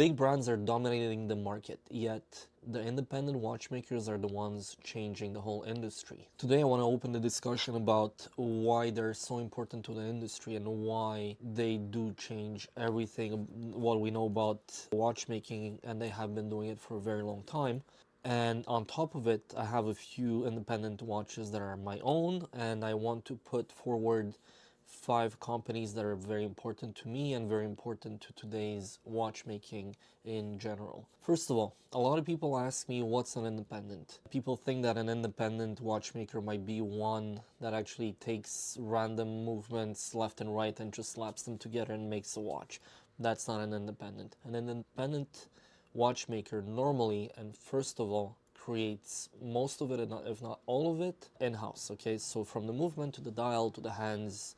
big brands are dominating the market, yet the independent watchmakers are the ones changing the whole industry. Today I want to open the discussion about why they're so important to the industry and why they do change everything what we know about watchmaking, and they have been doing it for a very long time. And on top of it, I have a few independent watches that are my own, and I want to put forward 5 companies that are very important to me and very important to today's watchmaking in general. First of all, a lot of people ask me what's an independent. People think that an independent watchmaker might be one that actually takes random movements left and right and just slaps them together and makes a watch. That's not an independent. An independent watchmaker normally, and first of all, creates most of it, if not all of it, in-house. Okay, so from the movement to the dial to the hands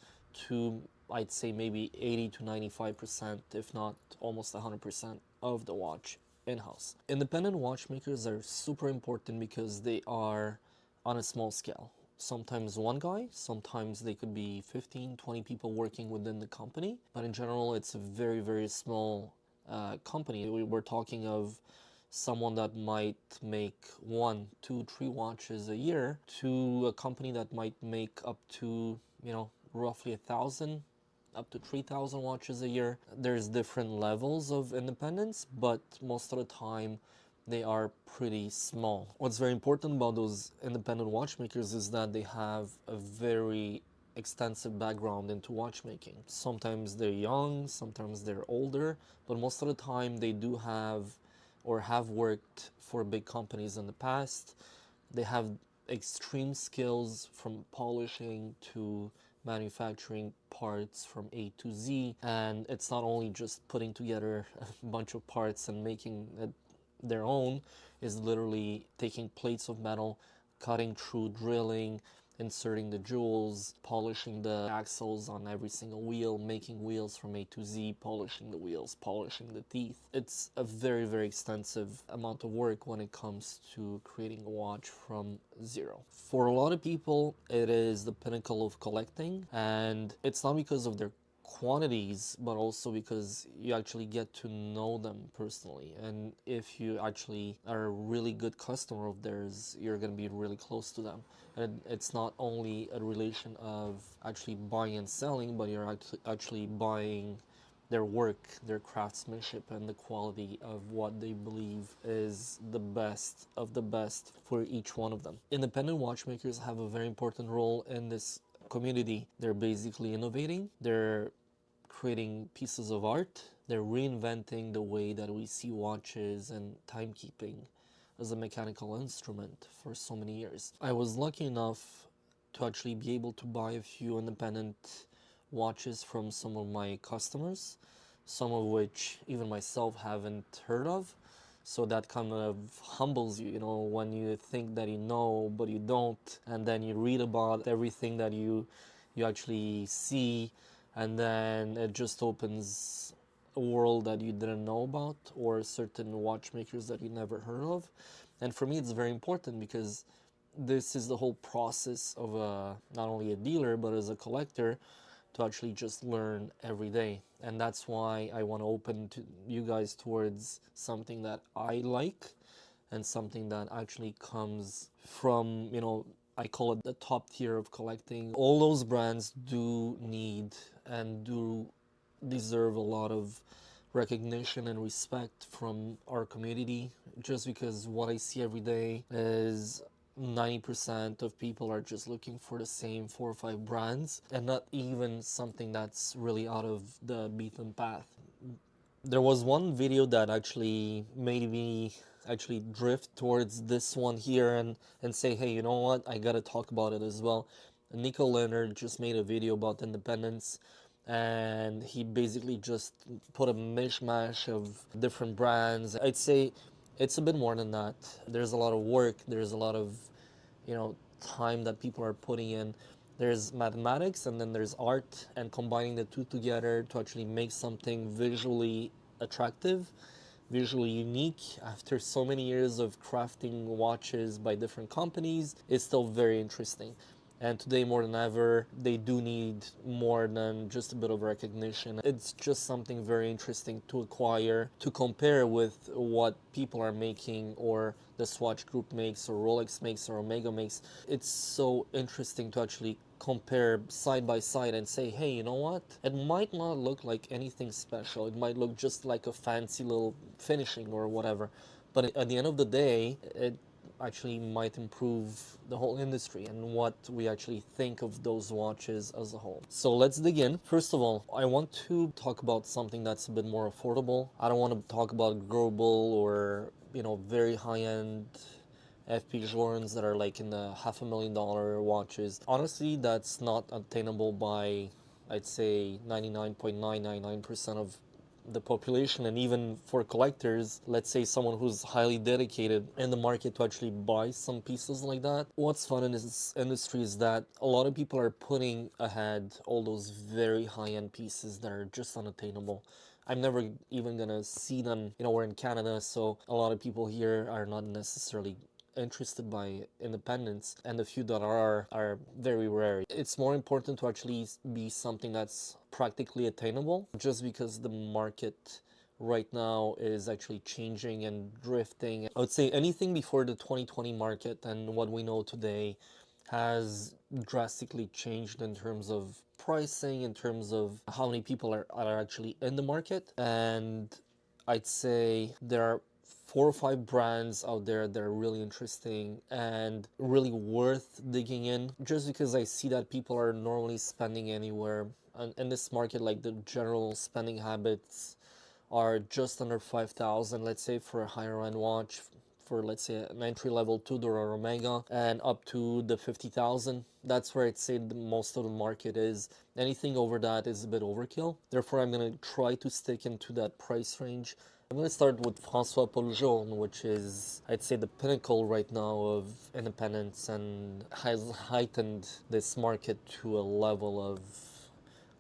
to, I'd say, maybe 80 to 95%, if not almost 100% of the watch in-house. Independent watchmakers are super important because they are on a small scale. Sometimes one guy, sometimes they could be 15, 20 people working within the company, but in general it's a very, very small company. We're talking of someone that might make 1, 2, 3 watches a year to a company that might make up to, roughly 1,000 up to 3,000 watches a year. There's different levels of independence, but most of the time they are pretty small. What's very important about those independent watchmakers is that they have a very extensive background into watchmaking. Sometimes they're young, sometimes they're older, but most of the time they do have or have worked for big companies in the past. They have extreme skills from polishing to manufacturing parts from A to Z, and it's not only just putting together a bunch of parts and making it their own. Is literally taking plates of metal, cutting through, drilling, inserting the jewels, polishing the axles on every single wheel, making wheels from A to Z, polishing the wheels, polishing the teeth. It's a very, very extensive amount of work when it comes to creating a watch from zero. For a lot of people, it is the pinnacle of collecting, and it's not because of their quantities, but also because you actually get to know them personally. And if you actually are a really good customer of theirs, you're going to be really close to them. And it's not only a relation of actually buying and selling, but you're actually buying their work, their craftsmanship, and the quality of what they believe is the best of the best for each one of them. Independent watchmakers have a very important role in this community. They're basically innovating, they're creating pieces of art, they're reinventing the way that we see watches and timekeeping as a mechanical instrument for so many years. I was lucky enough to actually be able to buy a few independent watches from some of my customers, some of which even myself haven't heard of. So that kind of humbles you, when you think that you know, but you don't, and then you read about everything that you actually see, and then it just opens a world that you didn't know about, or certain watchmakers that you never heard of. And for me, it's very important because this is the whole process of not only a dealer, but as a collector, to actually just learn every day. And that's why I want to open to you guys towards something that I like and something that actually comes from, I call it the top tier of collecting. All those brands do need and do deserve a lot of recognition and respect from our community, just because what I see every day is 90% of people are just looking for the same 4 or 5 brands and not even something that's really out of the beaten path. There was one video that actually made me actually drift towards this one here and say, hey, you know what, I gotta talk about it as well. Nico Leonard just made a video about independence, and he basically just put a mishmash of different brands. I'd say it's a bit more than that. There's a lot of work, there's a lot of time that people are putting in. There's mathematics and then there's art, and combining the two together to actually make something visually attractive, visually unique after so many years of crafting watches by different companies is still very interesting. And today, more than ever, they do need more than just a bit of recognition. It's just something very interesting to acquire, to compare with what people are making, or the Swatch Group makes, or Rolex makes, or Omega makes. It's so interesting to actually compare side by side and say, hey, you know what? It might not look like anything special. It might look just like a fancy little finishing or whatever. But at the end of the day, it actually might improve the whole industry and what we actually think of those watches as a whole. So let's dig in. First of all, I want to talk about something that's a bit more affordable. I don't want to talk about global or, very high-end F.P.Journes that are like in the $500,000 watches. Honestly, that's not attainable by, I'd say, 99.999% of the population. And even for collectors, let's say someone who's highly dedicated in the market to actually buy some pieces like that. What's fun in this industry is that a lot of people are putting ahead all those very high-end pieces that are just unattainable. I'm never even gonna see them. We're in Canada, so a lot of people here are not necessarily interested by independence, and the few that are very rare. It's more important to actually be something that's practically attainable, just because the market right now is actually changing and drifting. I would say anything before the 2020 market and what we know today has drastically changed in terms of pricing, in terms of how many people are actually in the market. And I'd say there are 4 or 5 brands out there that are really interesting and really worth digging in, just because I see that people are normally spending anywhere in this market, like the general spending habits are just under 5,000, let's say, for a higher end watch, for let's say an entry level Tudor or Omega, and up to the 50,000. That's where I'd say most of the market is. Anything over that is a bit overkill. Therefore, I'm going to try to stick into that price range. I'm going to start with François-Paul-Journe, which is, I'd say, the pinnacle right now of independence and has heightened this market to a level of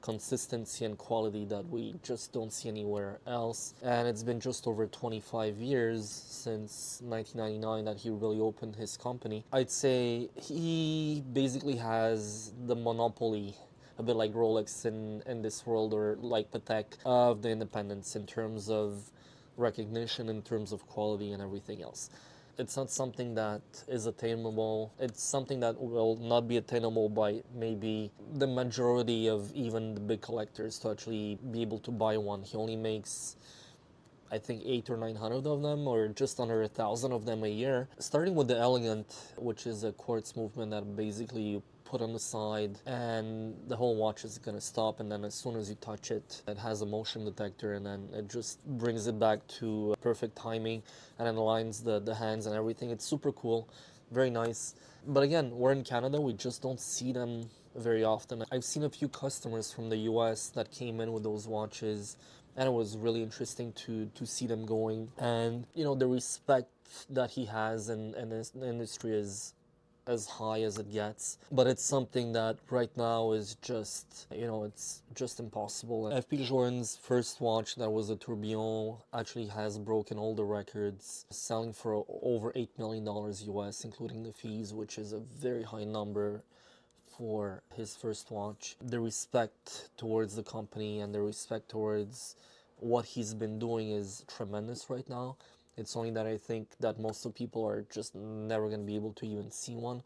consistency and quality that we just don't see anywhere else. And it's been just over 25 years since 1999 that he really opened his company. I'd say he basically has the monopoly, a bit like Rolex in this world, or like Patek, of the independence in terms of recognition, in terms of quality and everything else. It's not something that is attainable. It's something that will not be attainable by maybe the majority of even the big collectors to actually be able to buy one. He only makes, I think, 800 or 900 of them, or just under 1,000 of them a year. Starting with the Elegant, which is a quartz movement that basically you put on the side and the whole watch is going to stop, and then as soon as you touch it, it has a motion detector, and then it just brings it back to perfect timing and it aligns the hands and everything. It's super cool, very nice. But again, we're in Canada, we just don't see them very often. I've seen a few customers from the US that came in with those watches, and it was really interesting to see them going. And the respect that he has in this industry is as high as it gets, but it's something that right now is just, it's just impossible. F.P.Journe's first watch, that was a Tourbillon, actually has broken all the records, selling for over $8 million US, including the fees, which is a very high number for his first watch. The respect towards the company and the respect towards what he's been doing is tremendous right now. It's only that I think that most of people are just never going to be able to even see one.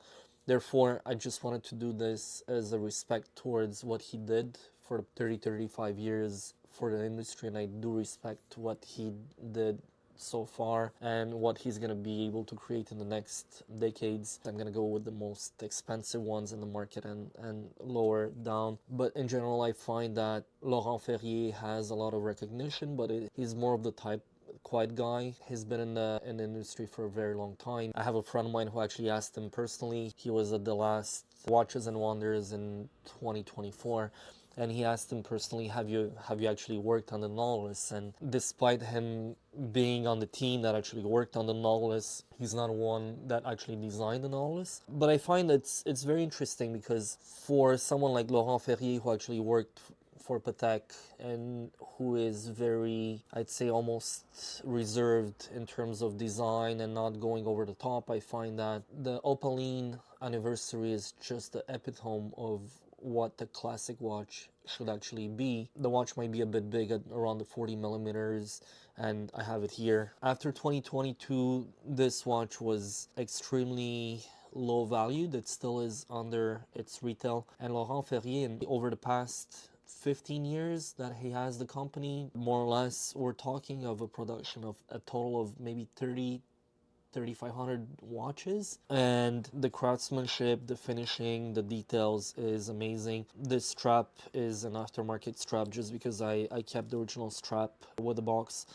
Therefore, I just wanted to do this as a respect towards what he did for 35 years for the industry, and I do respect what he did so far and what he's going to be able to create in the next decades. I'm going to go with the most expensive ones in the market and lower down. But in general, I find that Laurent Ferrier has a lot of recognition, but he's more of the type quiet guy. He's been in the industry for a very long time. I have a friend of mine who actually asked him personally. He was at the last Watches and Wonders in 2024. And he asked him personally, have you actually worked on the Nautilus? And despite him being on the team that actually worked on the Nautilus, he's not one that actually designed the Nautilus. But I find it's very interesting, because for someone like Laurent Ferrier, who actually worked for Patek and who is very, I'd say, almost reserved in terms of design and not going over the top. I find that the Opaline anniversary is just the epitome of what the classic watch should actually be. The watch might be a bit big at around the 40 millimeters, and I have it here. After 2022, this watch was extremely low valued. It still is under its retail. And Laurent Ferrier, over the past 15 years that he has the company, more or less, we're talking of a production of a total of maybe 3,500 watches, and the craftsmanship, the finishing, the details is amazing. This strap is an aftermarket strap just because I kept the original strap with the box,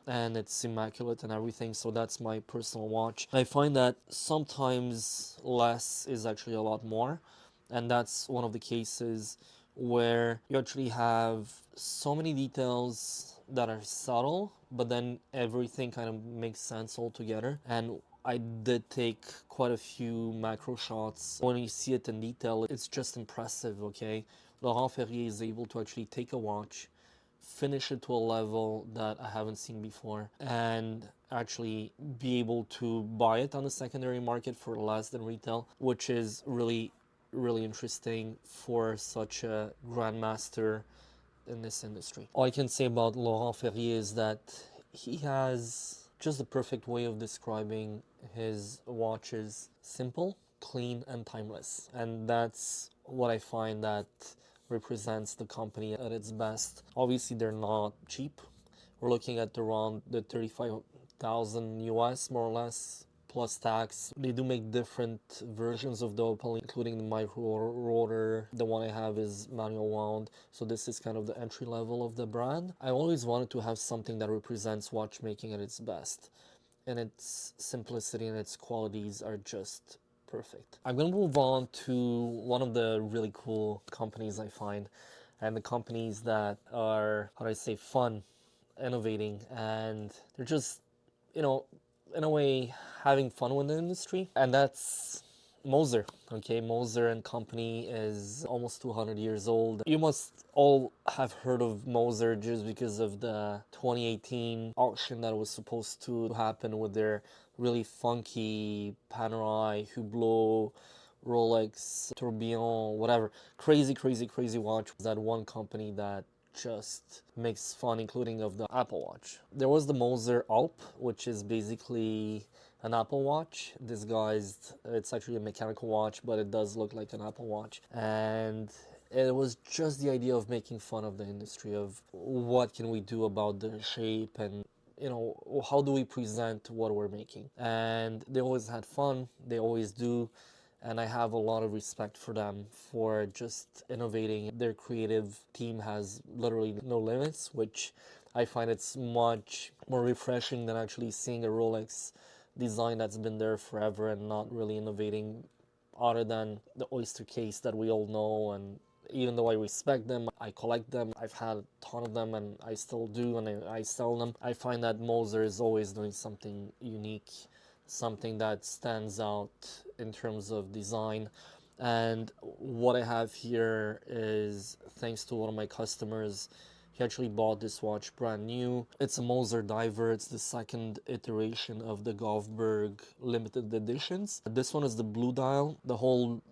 and it's immaculate and everything, so that's my personal watch. I find that sometimes less is actually a lot more, and that's one of the cases where you actually have so many details that are subtle, but then everything kind of makes sense all together. And I did take quite a few macro shots. When you see it in detail, it's just impressive, okay? Laurent Ferrier is able to actually take a watch, finish it to a level that I haven't seen before, and actually be able to buy it on the secondary market for less than retail, which is really interesting for such a grandmaster in this industry. All I can say about Laurent Ferrier is that he has just the perfect way of describing his watches: simple, clean, and timeless. And that's what I find that represents the company at its best. Obviously, they're not cheap. We're looking at around the 35,000 US, more or less, plus tax. They do make different versions of the Opal, including the micro rotor. The one I have is manual wound, so this is kind of the entry level of the brand. I always wanted to have something that represents watchmaking at its best, and its simplicity and its qualities are just perfect. I'm gonna move on to one of the really cool companies I find, and the companies that are, how do I say, fun, innovating, and they're just, you know, in a way, having fun with the industry. And that's Moser. Okay, Moser and Company is almost 200 years old. You must all have heard of Moser just because of the 2018 auction that was supposed to happen with their really funky Panerai, Hublot, Rolex, Tourbillon, whatever. Crazy, crazy, crazy watch. That one company that just makes fun, including of the Apple Watch. There was the Moser Alp, which is basically an Apple Watch disguised. It's actually a mechanical watch, but it does look like an Apple Watch. And it was just the idea of making fun of the industry, of what can we do about the shape, and how do we present what we're making. And they always had fun, they always do, and I have a lot of respect for them for just innovating. Their creative team has literally no limits, which I find it's much more refreshing than actually seeing a Rolex design that's been there forever and not really innovating other than the oyster case that we all know. And even though I respect them, I collect them, I've had a ton of them and I still do, and I sell them. I find that Moser is always doing something unique, something that stands out in terms of design. And what I have here is thanks to one of my customers. He actually bought this watch brand new. It's a Moser Diver. It's the second iteration of the Golfberg limited editions. This one is the blue dial. The whole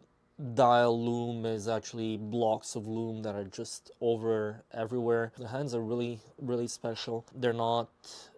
dial loom is actually blocks of loom that are just over everywhere. The hands are really special. They're not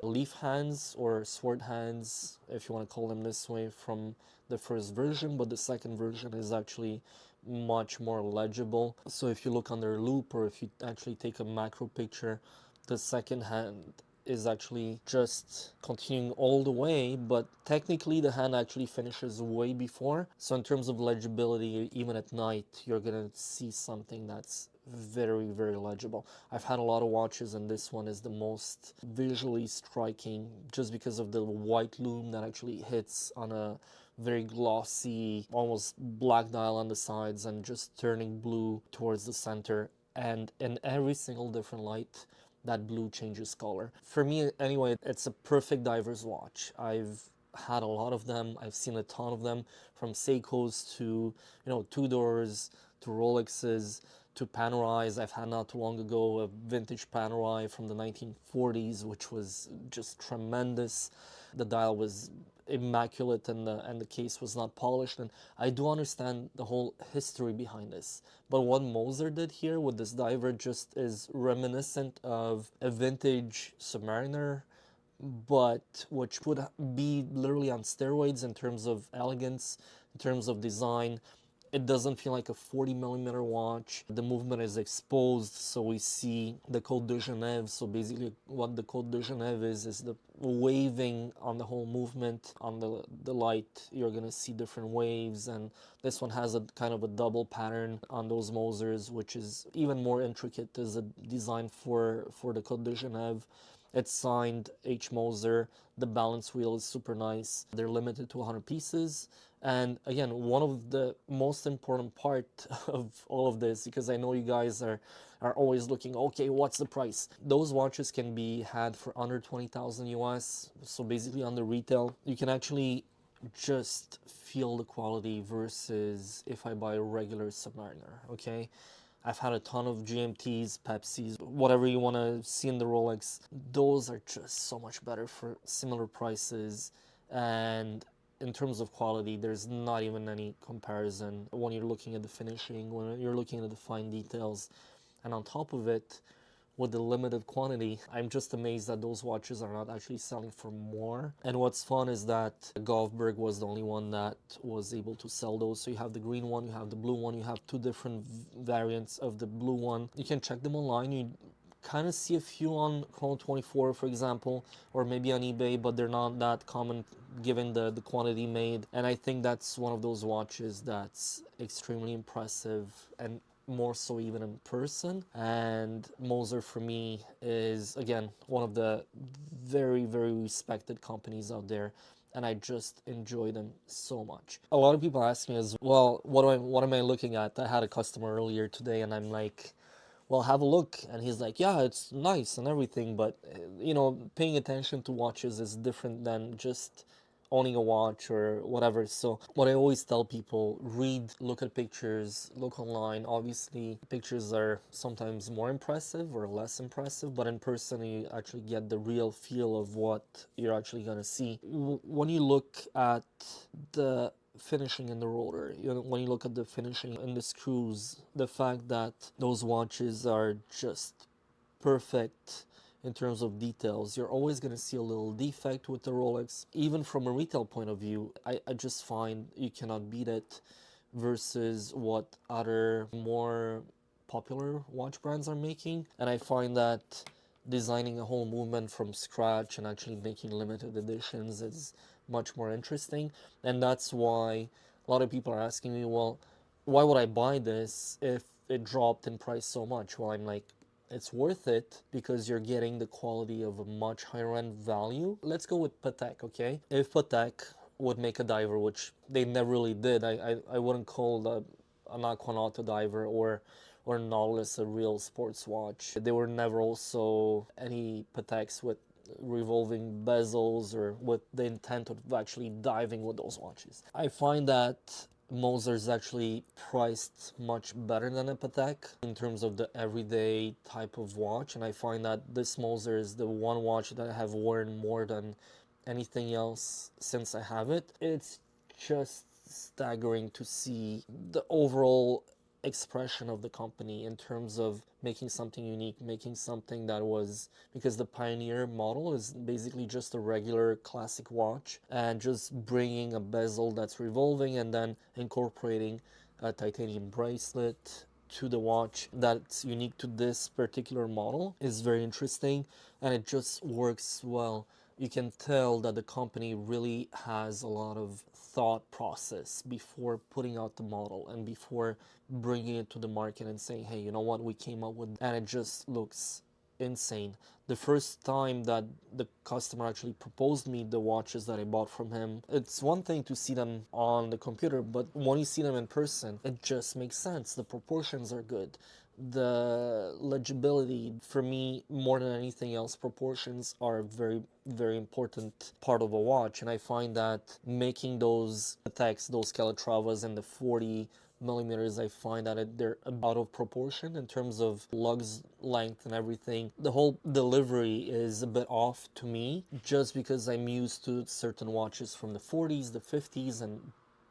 leaf hands or sword hands, if you want to call them this way, from the first version, but the second version is actually much more legible. So if you look under loop, or if you actually take a macro picture, the second hand is actually just continuing all the way, but technically the hand actually finishes way before. So in terms of legibility, even at night, you're gonna see something that's very legible. I've had a lot of watches, and this one is the most visually striking just because of the white loom that actually hits on a very glossy, almost black dial on the sides, and just turning blue towards the center. And in every single different light, that blue changes color. For me, anyway, it's a perfect diver's watch. I've had a lot of them. I've seen a ton of them, from Seikos to, Tudors to Rolexes to Panerais. I've had not too long ago a vintage Panerai from the 1940s, which was just tremendous. The dial was immaculate and the case was not polished, and I do understand the whole history behind this. But what Moser did here with this diver just is reminiscent of a vintage Submariner, but which would be literally on steroids in terms of elegance, in terms of design. It doesn't feel like a 40 millimeter watch. The movement is exposed, so we see the Côte de Genève. So basically what the Côte de Genève is the waving on the whole movement. On the light, you're gonna see different waves, and this one has a kind of a double pattern on those Mosers, which is even more intricate. There's a design for the Côte de Genève. It's signed H. Moser. The balance wheel is super nice. They're limited to 100 pieces. And again, one of the most important part of all of this, because I know you guys are always looking, okay, what's the price? Those watches can be had for under 20,000 US. So basically under retail, you can actually just feel the quality versus if I buy a regular Submariner, okay? I've had a ton of GMTs, Pepsis, whatever you want to see in the Rolex. Those are just so much better for similar prices. And in terms of quality, there's not even any comparison when you're looking at the finishing, when you're looking at the fine details. And on top of it, with the limited quantity, I'm just amazed that those watches are not actually selling for more. And what's fun is that Golfberg was the only one that was able to sell those. So you have the green one, you have the blue one, you have two different variants of the blue one. You can check them online. You kind of see a few on Chrono24, for example, or maybe on eBay, but they're not that common given the quantity made. And I think that's one of those watches that's extremely impressive, and more so even in person. And Moser for me is again one of the very, very respected companies out there, and I just enjoy them so much. A lot of people ask me as well, what am I looking at? I had a customer earlier today and I'm like, well, have a look. And he's like, yeah, it's nice and everything, but paying attention to watches is different than just owning a watch or whatever. So what I always tell people, read, look at pictures, look online. Obviously pictures are sometimes more impressive or less impressive, but in person you actually get the real feel of what you're actually going to see. When you look at the finishing in the rotor, when you look at the finishing in the screws, the fact that those watches are just perfect in terms of details, you're always going to see a little defect with the Rolex. Even from a retail point of view, I just find you cannot beat it versus what other more popular watch brands are making. And I find that designing a whole movement from scratch and actually making limited editions is much more interesting. And that's why a lot of people are asking me, well, why would I buy this if it dropped in price so much? Well, I'm like, it's worth it because you're getting the quality of a much higher end value. Let's go with Patek, okay? If Patek would make a diver, which they never really did, I wouldn't call an Aquanaut diver or Nautilus a real sports watch. There were never also any Pateks with revolving bezels or with the intent of actually diving with those watches. I find that Moser is actually priced much better than a Patek in terms of the everyday type of watch, and I find that this Moser is the one watch that I have worn more than anything else since I have it. It's just staggering to see the overall expression of the company in terms of making something unique, making something that was, because the Pioneer model is basically just a regular classic watch, and just bringing a bezel that's revolving and then incorporating a titanium bracelet to the watch that's unique to this particular model is very interesting, and it just works well. You can tell that the company really has a lot of thought process before putting out the model and before bringing it to the market and saying, hey, you know what, we came up with, and it just looks insane. The first time that the customer actually proposed me the watches that I bought from him, it's one thing to see them on the computer, but when you see them in person, it just makes sense. The proportions are good. The legibility, for me, more than anything else, proportions are a very, very important part of a watch. And I find that making those attacks, those Calatravas in the 40 millimeters, I find that they're out of proportion in terms of lugs length and everything. The whole delivery is a bit off to me, just because I'm used to certain watches from the 40s, the 50s, and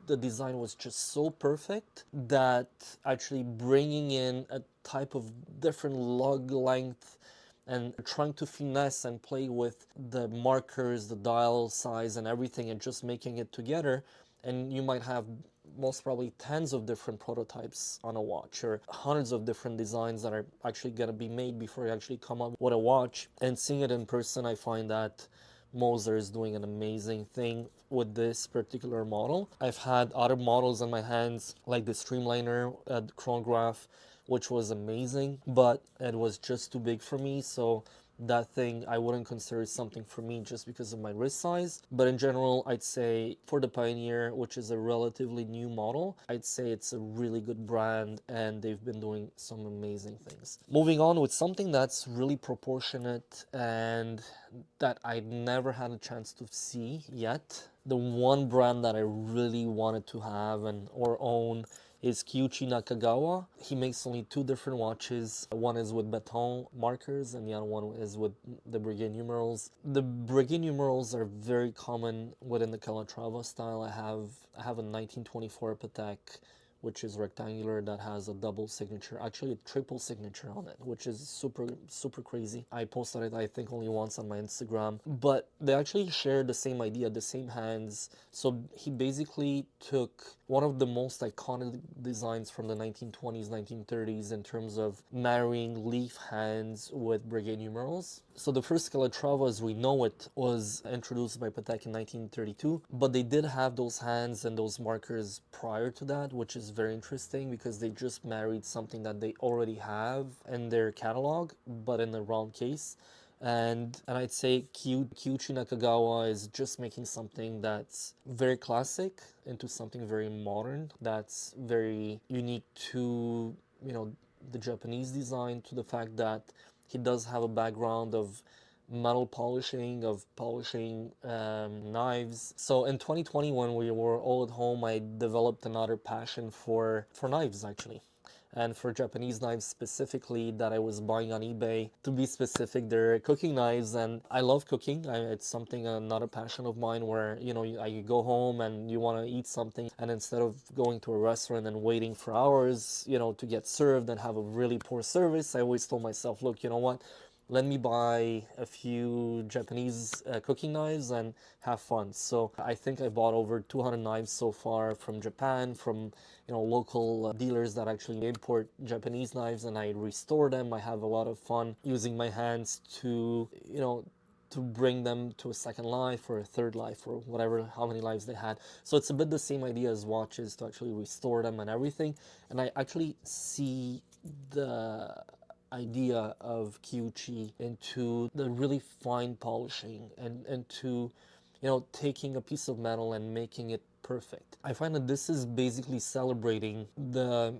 the design was just so perfect that actually bringing in a type of different lug length and trying to finesse and play with the markers, the dial size, and everything, and just making it together. And you might have most probably tens of different prototypes on a watch, or hundreds of different designs that are actually going to be made before you actually come up with a watch. And seeing it in person, I find that Moser is doing an amazing thing with this particular model. I've had other models in my hands, like the Streamliner chronograph, which was amazing, but it was just too big for me. So that thing I wouldn't consider something for me just because of my wrist size. But in general, I'd say for the Pioneer, which is a relatively new model, I'd say it's a really good brand and they've been doing some amazing things. Moving on with something that's really proportionate and that I never had a chance to see yet. The one brand that I really wanted to have and or own is Kikuchi Nakagawa. He makes only two different watches. One is with baton markers and the other one is with the Breguet numerals. The Breguet numerals are very common within the Calatrava style. I have a 1924 Patek, which is rectangular, that has a double signature, actually a triple signature on it, which is super crazy. I posted it I think only once on my Instagram, but they actually share the same idea, the same hands. So he basically took one of the most iconic designs from the 1920s, 1930s in terms of marrying leaf hands with Breguet numerals. So the first Calatrava as we know it was introduced by Patek in 1932, but they did have those hands and those markers prior to that, which is very interesting because they just married something that they already have in their catalog, but in a round case. And I'd say Kikuchi Nakagawa is just making something that's very classic into something very modern, that's very unique to, the Japanese design, to the fact that he does have a background of metal polishing, of polishing knives. So in 2020, when we were all at home, I developed another passion for knives, actually, and for Japanese knives specifically, that I was buying on eBay. To be specific, they're cooking knives, and I love cooking. It's something, another passion of mine, where you go home and you want to eat something, and instead of going to a restaurant and waiting for hours, to get served and have a really poor service, I always told myself, look, you know what? Let me buy a few Japanese cooking knives and have fun. So I think I bought over 200 knives so far from Japan, from local dealers that actually import Japanese knives, and I restore them. I have a lot of fun using my hands to bring them to a second life or a third life or whatever, how many lives they had. So it's a bit the same idea as watches, to actually restore them and everything. And I actually see the idea of Kikuchi into the really fine polishing and into taking a piece of metal and making it perfect. I find that this is basically celebrating the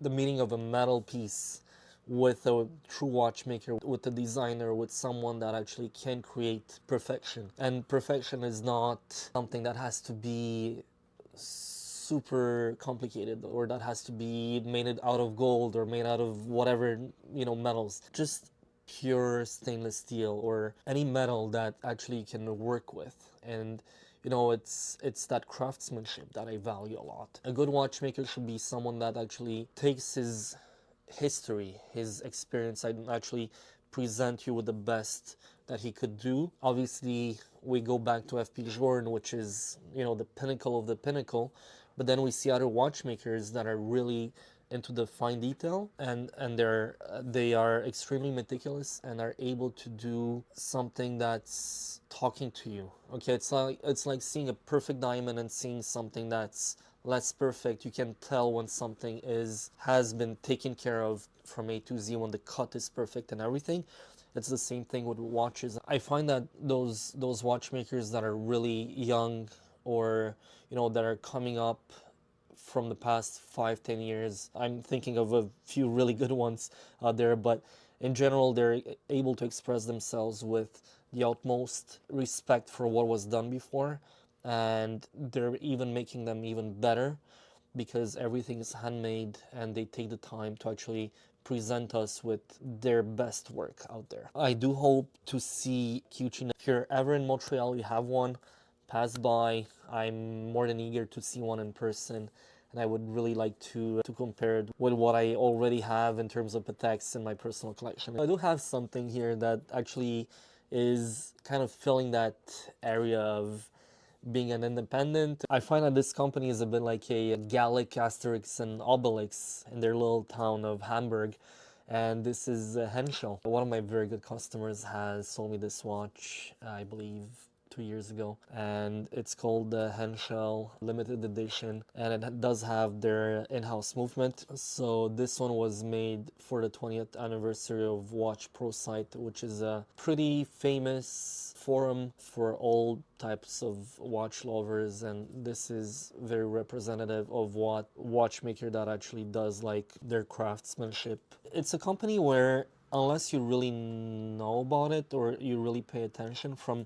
meaning of a metal piece with a true watchmaker, with a designer, with someone that actually can create perfection. And perfection is not something that has to be super complicated, or that has to be made out of gold or made out of whatever metals. Just pure stainless steel or any metal that actually you can work with. And it's that craftsmanship that I value a lot. A good watchmaker should be someone that actually takes his history, his experience, and actually present you with the best that he could do. Obviously, we go back to F.P.Journe, which is the pinnacle of the pinnacle, but then we see other watchmakers that are really into the fine detail, and they are extremely meticulous and are able to do something that's talking to you. Okay, it's like seeing a perfect diamond and seeing something that's less perfect. You can tell when something has been taken care of from A to Z, when the cut is perfect and everything. It's the same thing with watches. I find that those watchmakers that are really young, or that are coming up from the past 5-10 years, I'm thinking of a few really good ones out there, but in general, they're able to express themselves with the utmost respect for what was done before, and they're even making them even better. because everything is handmade and they take the time to actually present us with their best work out there. I do hope to see Kikuchi. If you're ever in Montreal, you have one, pass by. I'm more than eager to see one in person, and I would really like to compare it with what I already have in terms of Pateks in my personal collection. I do have something here that actually is kind of filling that area of being an independent. I find that this company is a bit like a Gallic Asterix and Obelix in their little town of Hamburg. And this is Henschel. One of my very good customers has sold me this watch, I believe 2 years ago, and it's called the Henschel limited edition, and it does have their in-house movement. So this one was made for the 20th anniversary of Watch Pro Site, which is a pretty famous forum for all types of watch lovers, and this is very representative of what watchmaker that actually does like their craftsmanship. It's a company where unless you really know about it or you really pay attention, from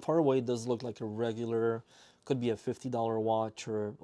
far away it does look like a regular, could be a $50 watch or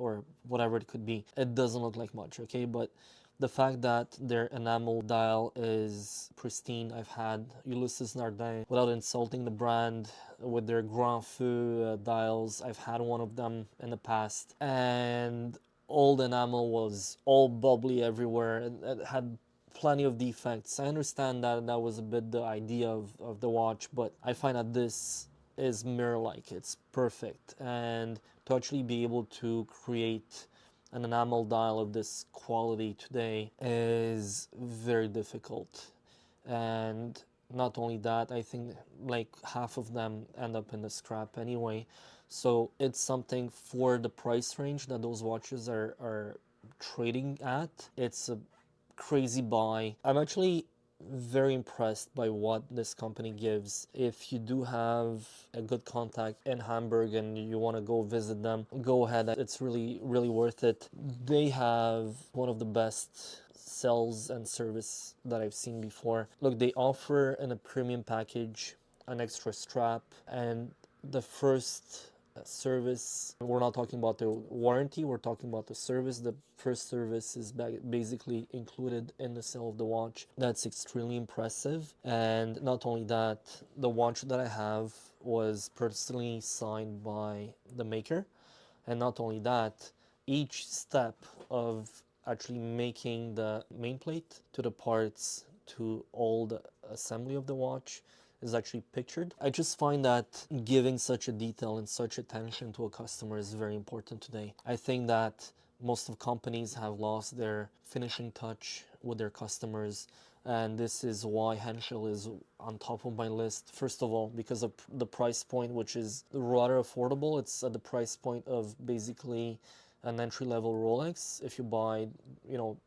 whatever it could be. It doesn't look like much, okay? But the fact that their enamel dial is pristine. I've had Ulysses Nardin, without insulting the brand, with their Grand Feu dials. I've had one of them in the past, and all the enamel was all bubbly everywhere. It had plenty of defects. I understand that that was a bit the idea of the watch, but I find that this is mirror-like. It's perfect. And to actually be able to create an enamel dial of this quality today is very difficult. And not only that, I think like half of them end up in the scrap anyway. So it's something for the price range that those watches are trading at. It's a crazy buy. I'm actually very impressed by what this company gives. If you do have a good contact in Hamburg and you want to go visit them, go ahead. It's really worth it. They have one of the best sales and service that I've seen before. Look, they offer in a premium package an extra strap, and the first service, we're not talking about the warranty, we're talking about the service. The first service is basically included in the sale of the watch. That's extremely impressive. And not only that, the watch that I have was personally signed by the maker. And not only that, each step of actually making the main plate to the parts to all the assembly of the watch is actually pictured. I just find that giving such a detail and such attention to a customer is very important today. I think that most of companies have lost their finishing touch with their customers, and this is why Henschel is on top of my list. First of all, because of the price point, which is rather affordable. It's at the price point of basically an entry-level Rolex. If you buy,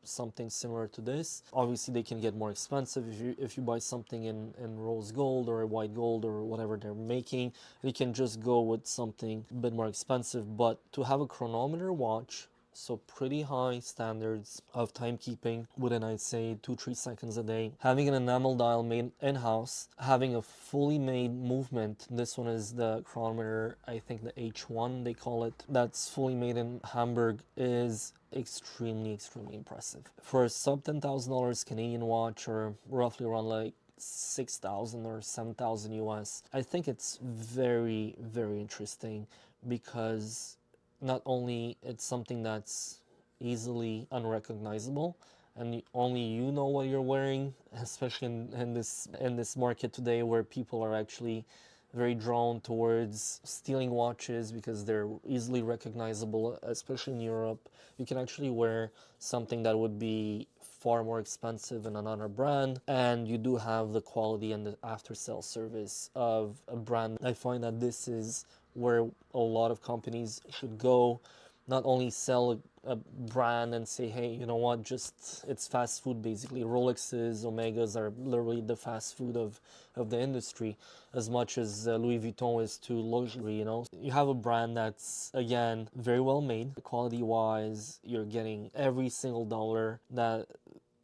something similar to this, obviously they can get more expensive. If you buy something in rose gold or white gold or whatever they're making, you can just go with something a bit more expensive. But to have a chronometer watch, so pretty high standards of timekeeping within, I'd say, 2-3 seconds a day. Having an enamel dial made in-house, having a fully made movement. This one is the chronometer, I think the H1 they call it. That's fully made in Hamburg, is extremely impressive. For a sub $10,000 Canadian watch, or roughly around like 6,000 or 7,000 US, I think it's very interesting, because not only it's something that's easily unrecognizable and only you know what you're wearing, especially in this market today where people are actually very drawn towards stealing watches because they're easily recognizable, especially in Europe. You can actually wear something that would be far more expensive in another brand, and you do have the quality and the after-sale service of a brand. I find that this is where a lot of companies should go. Not only sell a brand and say, hey, you know what, just it's fast food basically. Rolexes, Omegas are literally the fast food of the industry, as much as Louis Vuitton is to luxury, You have a brand that's, again, very well made. Quality wise, you're getting every single dollar that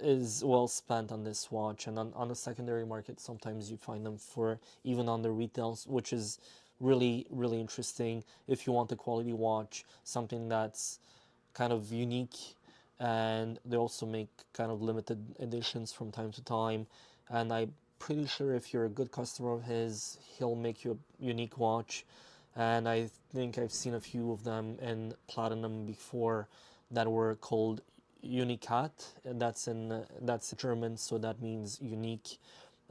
is well spent on this watch. And on the secondary market, sometimes you find them for even on the retails, which is really interesting if you want a quality watch, something that's kind of unique, and they also make kind of limited editions from time to time. And I'm pretty sure if you're a good customer of his, he'll make you a unique watch. And I think I've seen a few of them in platinum before that were called Unicat, and that's German, so that means unique.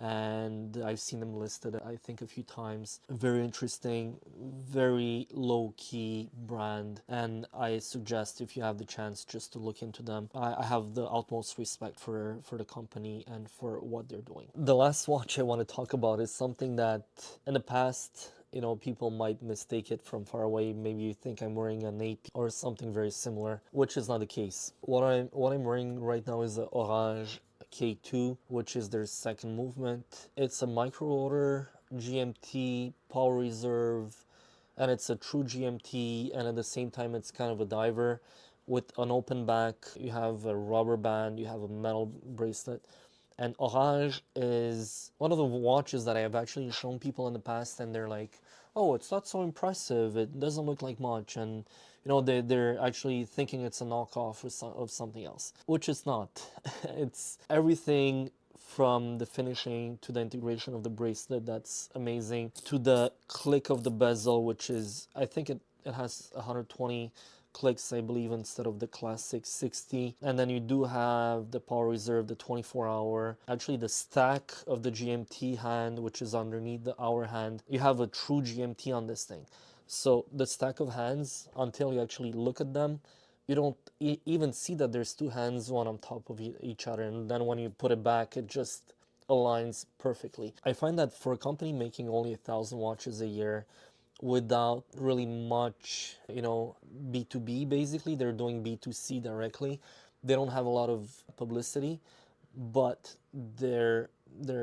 And I've seen them listed, I think, a few times. Very interesting, very low key brand, and I suggest if you have the chance just to look into them. I have the utmost respect for the company and for what they're doing. The last watch I want to talk about is something that in the past, you know, people might mistake it from far away. Maybe you think I'm wearing an AP or something very similar, which is not the case. What I'm wearing right now is a Horage K2, which is their second movement. It's a micro order GMT power reserve, and it's a true GMT, and at the same time it's kind of a diver with an open back. You have a rubber band, you have a metal bracelet. And Horage is one of the watches that I have actually shown people in the past, and they're like, oh, it's not so impressive, it doesn't look like much, and you know, they're actually thinking it's a knockoff of something else, which it's not. It's everything from the finishing to the integration of the bracelet, that's amazing, to the click of the bezel, which is, I think it has 120 clicks, I believe, instead of the classic 60. And then you do have the power reserve, the 24-hour. Actually, the stack of the GMT hand, which is underneath the hour hand, you have a true GMT on this thing. So the stack of hands, until you actually look at them, you don't even see that there's two hands, one on top of each other. And then when you put it back, it just aligns perfectly. I find that for a company making only 1,000 watches a year, without really much, you know, B2B, basically they're doing B2C directly. They don't have a lot of publicity, but their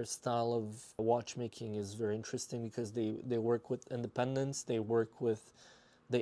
style of watchmaking is very interesting because they work with independents, they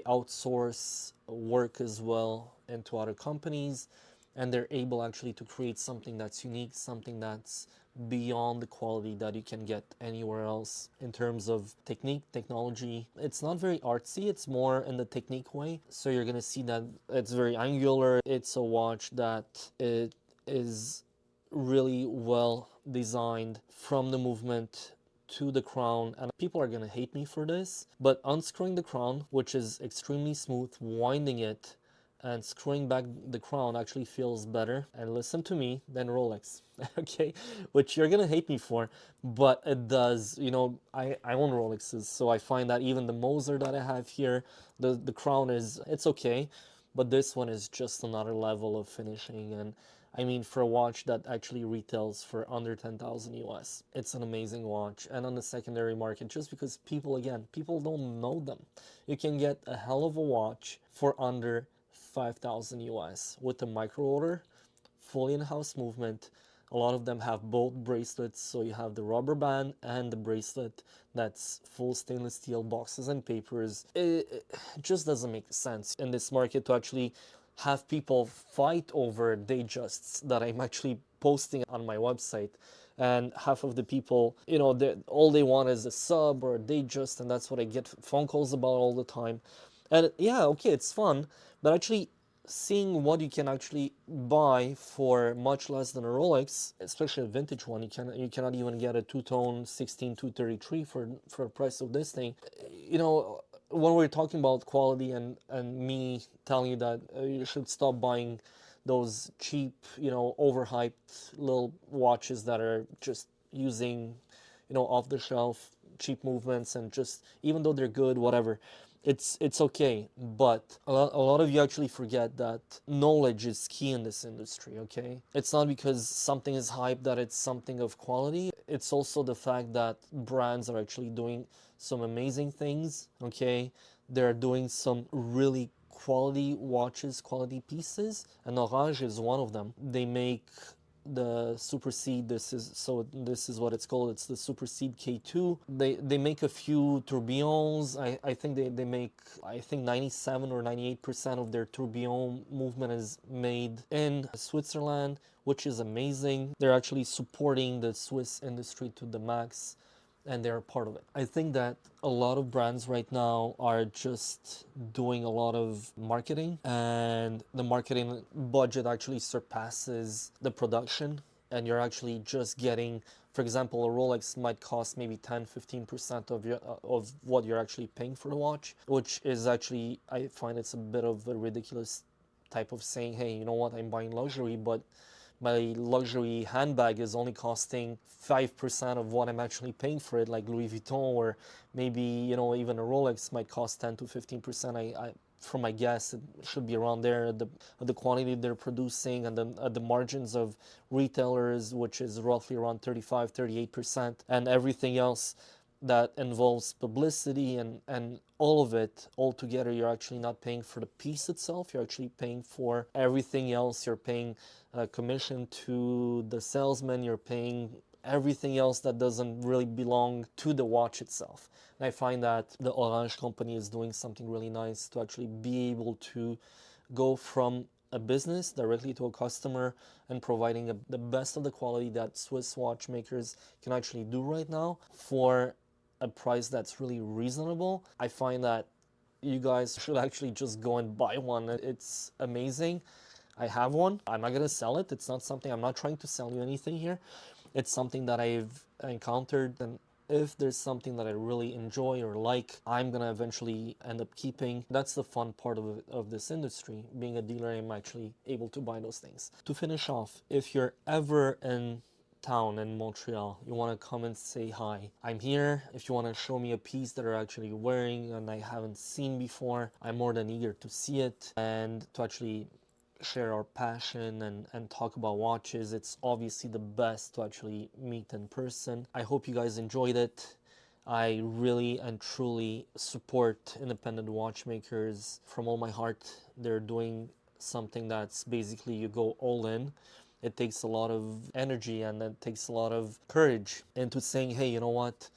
outsource work as well into other companies, and they're able actually to create something that's unique, something that's beyond the quality that you can get anywhere else in terms of technique, technology. It's not very artsy, it's more in the technique way. So you're gonna see that it's very angular. It's a watch that it is really well designed from the movement to the crown, and people are gonna hate me for this, but unscrewing the crown, which is extremely smooth, winding it and screwing back the crown actually feels better, and listen to me, than Rolex. Okay, which you're gonna hate me for, but it does. You know, I own Rolexes, so I find that even the Moser that I have here, the crown it's okay, but this one is just another level of finishing. And I mean, for a watch that actually retails for under 10,000 US, it's an amazing watch. And on the secondary market, just because people don't know them, you can get a hell of a watch for under 5,000 US with a micro order, fully in-house movement. A lot of them have both bracelets, so you have the rubber band and the bracelet that's full stainless steel, boxes and papers. It just doesn't make sense in this market to actually have people fight over Datejusts that I'm actually posting on my website. And half of the people, you know, all they want is a sub or a Datejust, and that's what I get phone calls about all the time. And yeah, okay, it's fun, but actually seeing what you can actually buy for much less than a Rolex, especially a vintage one, you cannot even get a two-tone 16233 for the price of this thing. You know, when we're talking about quality and me telling you that you should stop buying those cheap, you know, overhyped little watches that are just using, you know, off the shelf cheap movements, and just, even though they're good, whatever, it's okay. But a lot of you actually forget that knowledge is key in this industry. Okay, it's not because something is hyped that it's something of quality. It's also the fact that brands are actually doing some amazing things. Okay, they're doing some really quality watches, quality pieces, and Horage is one of them. They make the Super Seed. This is what it's called. It's the Super Seed K2. They make a few tourbillons. I think they make, I think 97 or 98% of their tourbillon movement is made in Switzerland, which is amazing. They're actually supporting the Swiss industry to the max. and they're part of it. I think that a lot of brands right now are just doing a lot of marketing, and the marketing budget actually surpasses the production, and you're actually just getting, for example, a Rolex might cost maybe 10-15% of what you're actually paying for the watch, which is actually, I find it's a bit of a ridiculous type of saying, hey, you know what, I'm buying luxury, but my luxury handbag is only costing 5% of what I'm actually paying for it, like Louis Vuitton, or maybe, you know, even a Rolex might cost 10-15%. From my guess, it should be around there. The quantity they're producing, and the margins of retailers, which is roughly around 35-38%, and everything else that involves publicity and all of it all together, you're actually not paying for the piece itself, you're actually paying for everything else. You're paying commission to the salesman, you're paying everything else that doesn't really belong to the watch itself. And I find that the Horage company is doing something really nice to actually be able to go from a business directly to a customer and providing the best of the quality that Swiss watchmakers can actually do right now for a price that's really reasonable. I find that you guys should actually just go and buy one. It's amazing. I have one. I'm not gonna sell it. It's not something, I'm not trying to sell you anything here. It's something that I've encountered, and if there's something that I really enjoy or like, I'm gonna eventually end up keeping. That's the fun part of this industry. Being a dealer, I'm actually able to buy those things. To finish off, if you're ever in town in Montreal, you want to come and say hi, I'm here. If you want to show me a piece that you're actually wearing and I haven't seen before, I'm more than eager to see it and to actually share our passion and talk about watches. It's obviously the best to actually meet in person. I hope you guys enjoyed it. I really and truly support independent watchmakers from all my heart. They're doing something that's basically you go all in. It takes a lot of energy and it takes a lot of courage into saying, hey, you know what?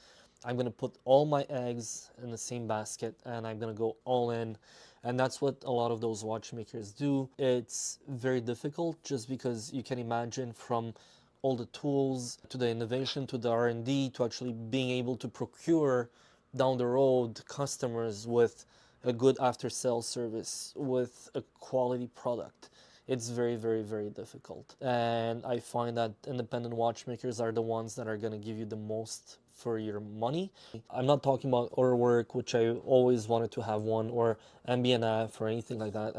I'm going to put all my eggs in the same basket and I'm going to go all in. And that's what a lot of those watchmakers do. It's very difficult just because you can imagine, from all the tools to the innovation to the R&D to actually being able to procure down the road customers with a good after sales service, with a quality product. It's very, very, very difficult. And I find that independent watchmakers are the ones that are going to give you the most for your money. I'm not talking about our work, which I always wanted to have one, or MBNF or anything like that.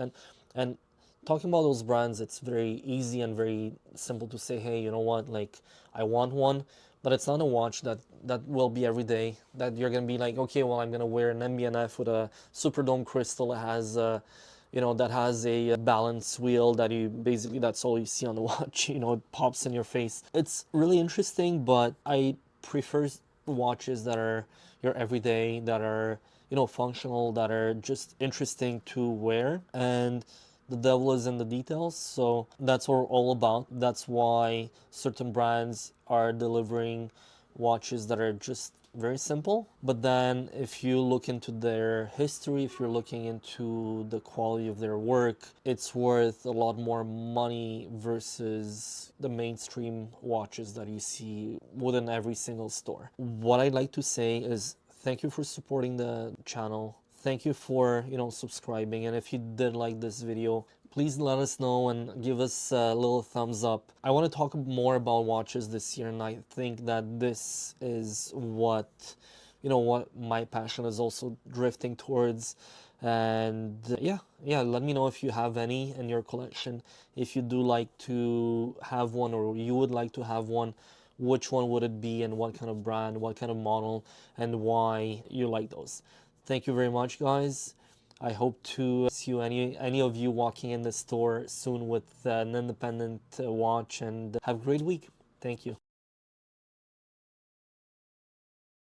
And talking about those brands, it's very easy and very simple to say, hey, you know what, like, I want one, but it's not a watch that will be every day, that you're gonna be like, okay, well, I'm gonna wear an MBNF with a Superdome crystal that has that has a balance wheel that you basically, that's all you see on the watch. It pops in your face. It's really interesting, but I prefer watches that are your everyday, that are functional, that are just interesting to wear, and the devil is in the details. So that's what we're all about. That's why certain brands are delivering watches that are just very simple. But then if you look into their history, if you're looking into the quality of their work, it's worth a lot more money versus the mainstream watches that you see within every single store. What I'd like to say is thank you for supporting the channel. Thank you for subscribing, and if you did like this video, please let us know and give us a little thumbs up. I want to talk more about watches this year, and I think that this is what my passion is also drifting towards. And yeah, let me know if you have any in your collection. If you do like to have one, or you would like to have one, which one would it be, and what kind of brand, what kind of model, and why you like those. Thank you very much, guys. I hope to see you, any of you, walking in the store soon with an independent watch, and have a great week. Thank you.